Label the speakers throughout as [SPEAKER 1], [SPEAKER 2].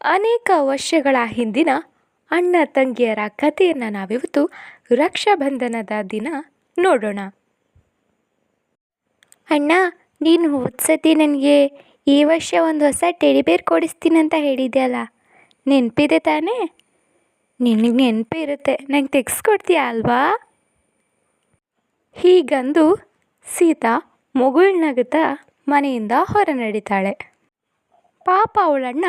[SPEAKER 1] ಅನೇಕ ವರ್ಷಗಳ ಹಿಂದಿನ ಅಣ್ಣ ತಂಗಿಯರ ಕಥೆಯನ್ನು ನಾವಿವತ್ತು ರಕ್ಷಾಬಂಧನದ ದಿನ ನೋಡೋಣ. ಅಣ್ಣ, ನೀನು ಹೋದ್ಸತಿ ನನಗೆ ಈ ವರ್ಷ ಒಂದು ಹೊಸ ಟೆಡಿಬೇರ್ ಕೊಡಿಸ್ತೀನಿ ಅಂತ ಹೇಳಿದ್ಯಲ್ಲ, ನೆನಪಿದೆ ತಾನೇ? ನಿನಗೆ ನೆನಪೇ ಇರುತ್ತೆ, ನಂಗೆ ತೆಗೆಸ್ಕೊಡ್ತೀಯ ಅಲ್ವಾ? ಹೀಗಂದು ಸೀತಾ ಮುಗುಳ್ನಗುತ್ತಾ ಮನೆಯಿಂದ ಹೊರ ನಡೀತಾಳೆ. ಪಾಪ ಅವಳಣ್ಣ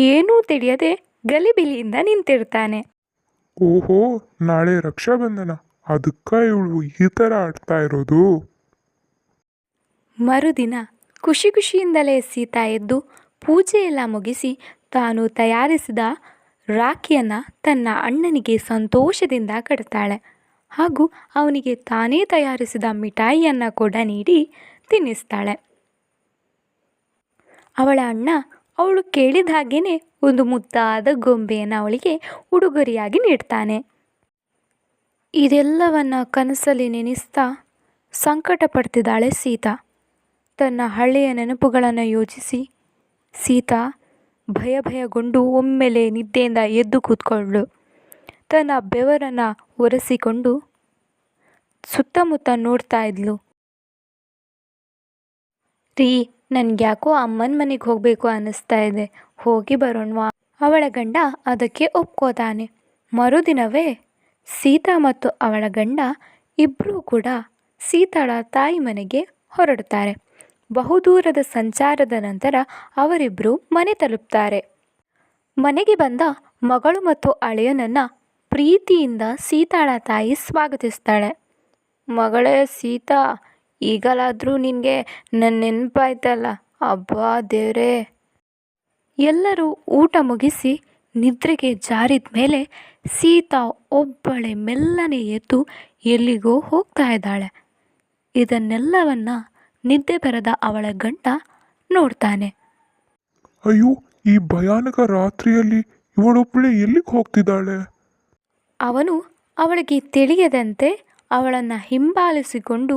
[SPEAKER 1] ಏನೂ ತಿಳಿಯದೆ ಗಲಿಬಿಲಿಯಿಂದ ನಿಂತಿರ್ತಾನೆ.
[SPEAKER 2] ಓಹೋ, ನಾಳೆ ರಕ್ಷಾಬಂಧನ, ಅದಕ್ಕ ಇವಳು ಈ ಥರ ಆಡ್ತಾ ಇರೋದು.
[SPEAKER 1] ಮರುದಿನ ಖುಷಿ ಖುಷಿಯಿಂದಲೇ ಸೀತಾ ಎದ್ದು ಪೂಜೆಯೆಲ್ಲ ಮುಗಿಸಿ ತಾನು ತಯಾರಿಸಿದ ರಾಖಿಯನ್ನು ತನ್ನ ಅಣ್ಣನಿಗೆ ಸಂತೋಷದಿಂದ ಕಟ್ತಾಳೆ. ಹಾಗೂ ಅವನಿಗೆ ತಾನೇ ತಯಾರಿಸಿದ ಮಿಠಾಯಿಯನ್ನು ಕೂಡ ನೀಡಿ ತಿನ್ನಿಸ್ತಾಳೆ. ಅವಳ ಅಣ್ಣ ಅವಳು ಕೇಳಿದ ಹಾಗೇನೆ ಒಂದು ಮುದ್ದಾದ ಗೊಂಬೆಯನ್ನು ಅವಳಿಗೆ ಉಡುಗೊರೆಯಾಗಿ ನೀಡ್ತಾನೆ. ಇದೆಲ್ಲವನ್ನ ಕನಸಲ್ಲಿ ನೆನೆಸ್ತಾ ಸಂಕಟ ಪಡ್ತಿದ್ದಾಳೆ ಸೀತಾ. ತನ್ನ ಹಳೆಯ ನೆನಪುಗಳನ್ನು ಯೋಚಿಸಿ ಸೀತಾ ಭಯಗೊಂಡು ಒಮ್ಮೆಲೆ ನಿದ್ದೆಯಿಂದ ಎದ್ದು ಕೂತ್ಕೊಳ್ಳು. ತನ್ನ ಬೆವರನ್ನು ಒರೆಸಿಕೊಂಡು ಸುತ್ತಮುತ್ತ ನೋಡ್ತಾ ಇದ್ಲು. ರೀ, ನನಗ್ಯಾಕೋ ಅಮ್ಮನ ಮನೆಗೆ ಹೋಗಬೇಕು ಅನ್ನಿಸ್ತಾ ಇದೆ, ಹೋಗಿ ಬರೋಣವಾ? ಅವಳ ಗಂಡ ಅದಕ್ಕೆ ಒಪ್ಕೋತಾನೆ. ಮರುದಿನವೇ ಸೀತಾ ಮತ್ತು ಅವಳ ಗಂಡ ಇಬ್ಬರೂ ಕೂಡ ಸೀತಾಳ ತಾಯಿ ಮನೆಗೆ ಹೊರಡ್ತಾರೆ. ಬಹುದೂರದ ಸಂಚಾರದ ನಂತರ ಅವರಿಬ್ಬರು ಮನೆ ತಲುಪ್ತಾರೆ. ಮನೆಗೆ ಬಂದ ಮಗಳು ಮತ್ತು ಅಳಿಯನನ್ನು ಪ್ರೀತಿಯಿಂದ ಸೀತಾಳ ತಾಯಿ ಸ್ವಾಗತಿಸ್ತಾಳೆ. ಮಗಳೇ ಸೀತಾ, ಈಗಲಾದರೂ ನಿನಗೆ ನನ್ನ ನೆನಪಾಯ್ತಲ್ಲ, ಅಬ್ಬಾ ದೇವ್ರೇ. ಎಲ್ಲರೂ ಊಟ ಮುಗಿಸಿ ನಿದ್ರೆಗೆ ಜಾರಿದ ಮೇಲೆ ಸೀತಾ ಒಬ್ಬಳೆ ಮೆಲ್ಲನೆ ಎದ್ದು ಎಲ್ಲಿಗೋ ಹೋಗ್ತಾ ಇದ್ದಾಳೆ. ಇದನ್ನೆಲ್ಲವನ್ನ ನಿದ್ದೆ ಬರದ ಅವಳ ಗಂಡ ನೋಡ್ತಾನೆ.
[SPEAKER 2] ಅಯ್ಯೋ, ಈ ಭಯಾನಕ ರಾತ್ರಿಯಲ್ಲಿ ಇವಳೊಬ್ಬಳೆ ಎಲ್ಲಿಗೆ ಹೋಗ್ತಿದ್ದಾಳೆ?
[SPEAKER 1] ಅವನು ಅವಳಿಗೆ ತಿಳಿಯದಂತೆ ಅವಳನ್ನು ಹಿಂಬಾಲಿಸಿಕೊಂಡು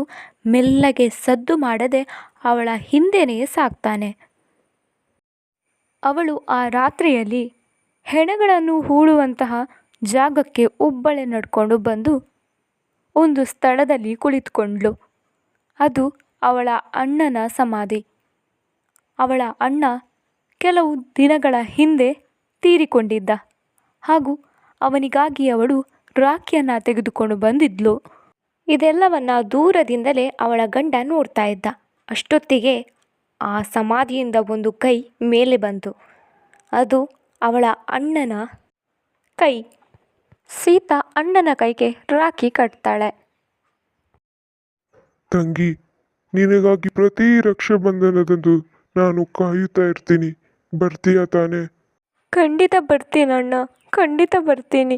[SPEAKER 1] ಮೆಲ್ಲಗೆ ಸದ್ದು ಮಾಡದೆ ಅವಳ ಹಿಂದೆಯೇ ಸಾಕ್ತಾನೆ. ಅವಳು ಆ ರಾತ್ರಿಯಲ್ಲಿ ಹೆಣಗಳನ್ನು ಹೂಳುವಂತಹ ಜಾಗಕ್ಕೆ ಒಬ್ಬಳೆ ನಡ್ಕೊಂಡು ಬಂದು ಒಂದು ಸ್ಥಳದಲ್ಲಿ ಕುಳಿತುಕೊಂಡ್ಳು. ಅದು ಅವಳ ಅಣ್ಣನ ಸಮಾಧಿ. ಅವಳ ಅಣ್ಣ ಕೆಲವು ದಿನಗಳ ಹಿಂದೆ ತೀರಿಕೊಂಡಿದ್ದ ಹಾಗೂ ಅವನಿಗಾಗಿ ಅವಳು ರಾಖಿಯನ್ನು ತೆಗೆದುಕೊಂಡು ಬಂದಿದ್ಲು. ಇದೆಲ್ಲವನ್ನ ದೂರದಿಂದಲೇ ಅವಳ ಗಂಡ ನೋಡ್ತಾ ಇದ್ದ. ಅಷ್ಟೊತ್ತಿಗೆ ಆ ಸಮಾಧಿಯಿಂದ ಒಂದು ಕೈ ಮೇಲೆ ಬಂತು. ಅದು ಅವಳ ಅಣ್ಣನ ಕೈ. ಸೀತಾ ಅಣ್ಣನ ಕೈಗೆ ರಾಖಿ ಕಟ್ತಾಳೆ.
[SPEAKER 2] ತಂಗಿ, ನಿನಗಾಗಿ ಪ್ರತಿ ರಕ್ಷಾಬಂಧನದಂದು ನಾನು ಕಾಯುತ್ತಾ ಇರ್ತೀನಿ, ಬರ್ತೀಯಾ ತಾನೆ?
[SPEAKER 1] ಖಂಡಿತ ಬರ್ತೀನಿ ಅಣ್ಣ, ಖಂಡಿತ ಬರ್ತೀನಿ.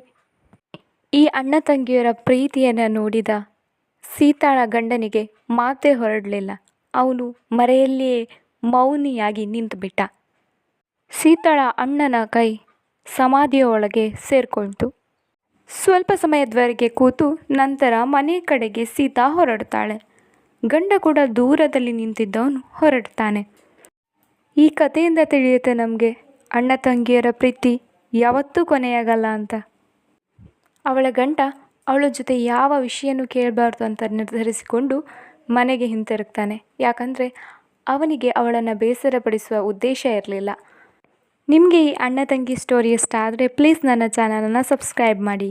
[SPEAKER 1] ಈ ಅಣ್ಣ ತಂಗಿಯರ ಪ್ರೀತಿಯನ್ನು ನೋಡಿದ ಸೀತಾಳ ಗಂಡನಿಗೆ ಮಾತೇ ಹೊರಡಲಿಲ್ಲ. ಅವನು ಮರೆಯಲ್ಲಿಯೇ ಮೌನಿಯಾಗಿ ನಿಂತುಬಿಟ್ಟ. ಸೀತಾಳ ಅಣ್ಣನ ಕೈ ಸಮಾಧಿಯ ಒಳಗೆ ಸೇರಿಕೊಳ್ತು. ಸ್ವಲ್ಪ ಸಮಯದವರೆಗೆ ಕೂತು ನಂತರ ಮನೆ ಕಡೆಗೆ ಸೀತಾ ಹೊರಡ್ತಾಳೆ. ಗಂಡ ಕೂಡ ದೂರದಲ್ಲಿ ನಿಂತಿದ್ದವನು ಹೊರಡ್ತಾನೆ. ಈ ಕಥೆಯಿಂದ ತಿಳಿಯುತ್ತೆ ನಮಗೆ ಅಣ್ಣ ತಂಗಿಯರ ಪ್ರೀತಿ ಯಾವತ್ತೂ ಕೊನೆಯಾಗಲ್ಲ ಅಂತ. ಅವಳ ಗಂಡ ಅವಳ ಜೊತೆ ಯಾವ ವಿಷಯನೂ ಕೇಳಬಾರ್ದು ಅಂತ ನಿರ್ಧರಿಸಿಕೊಂಡು ಮನೆಗೆ ಹಿಂತಿರುಗ್ತಾನೆ. ಯಾಕಂದರೆ ಅವನಿಗೆ ಅವಳನ್ನು ಬೇಸರಪಡಿಸುವ ಉದ್ದೇಶ ಇರಲಿಲ್ಲ. ನಿಮಗೆ ಈ ಅಣ್ಣ ತಂಗಿ ಸ್ಟೋರಿ ಇಷ್ಟ ಆದರೆ ಪ್ಲೀಸ್ ನನ್ನ ಚಾನಲನ್ನು ಸಬ್ಸ್ಕ್ರೈಬ್ ಮಾಡಿ.